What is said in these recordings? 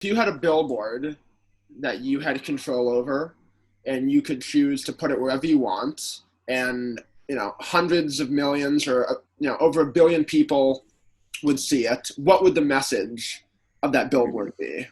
If you had a billboard that you had control over and you could choose to put it wherever you want, and hundreds of millions or over 1 billion people would see it, what would the message of that billboard be?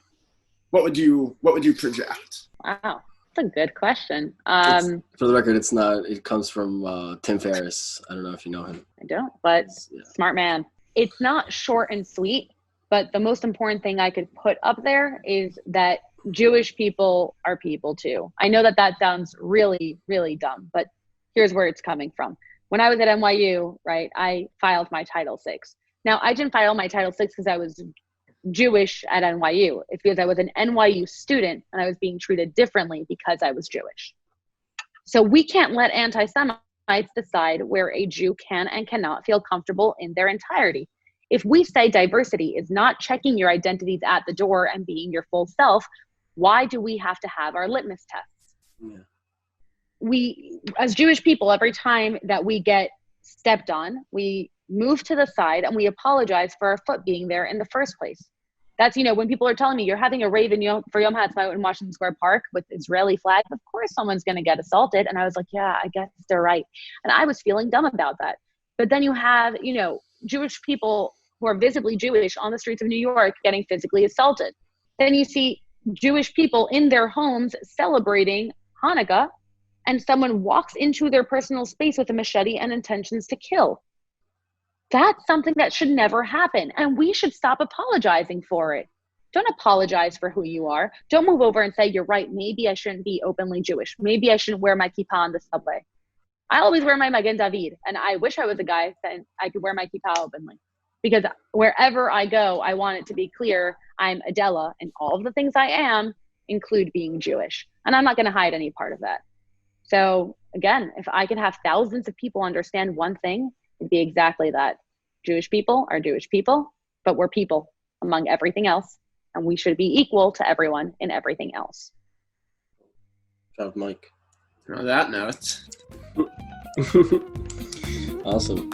What would you project? Wow, that's a good question. For the record, it's not. It comes from Tim Ferriss. I don't know if you know him. I don't, but Yeah. Smart man. It's not short and sweet, but the most important thing I could put up there is that Jewish people are people too. I know that sounds really, really dumb, but here's where it's coming from. When I was at NYU, right, I filed my Title VI. Now, I didn't file my Title VI because I was Jewish at NYU. It's because I was an NYU student and I was being treated differently because I was Jewish. So we can't let anti-Semites decide where a Jew can and cannot feel comfortable in their entirety. If we say diversity is not checking your identities at the door and being your full self, why do we have to have our litmus tests? Yeah. We, as Jewish people, every time that we get stepped on, we move to the side and we apologize for our foot being there in the first place. That's, when people are telling me you're having a rave for Yom HaAtzmaut in Washington Square Park with Israeli flags, of course someone's going to get assaulted. And I was like, yeah, I guess they're right. And I was feeling dumb about that. But then you have, Jewish people who are visibly Jewish on the streets of New York getting physically assaulted. Then you see Jewish people in their homes celebrating Hanukkah, and someone walks into their personal space with a machete and intentions to kill. That's something that should never happen. And we should stop apologizing for it. Don't apologize for who you are. Don't move over and say, you're right, maybe I shouldn't be openly Jewish. Maybe I shouldn't wear my kippah on the subway. I always wear my Magen David, and I wish I was a guy that I could wear my kippah openly. Because wherever I go, I want it to be clear I'm Adela, and all of the things I am include being Jewish. And I'm not going to hide any part of that. So again, if I could have thousands of people understand one thing, it'd be exactly that. Jewish people are Jewish people, but we're people among everything else, and we should be equal to everyone in everything else. Shout out Mike. On that note. Awesome.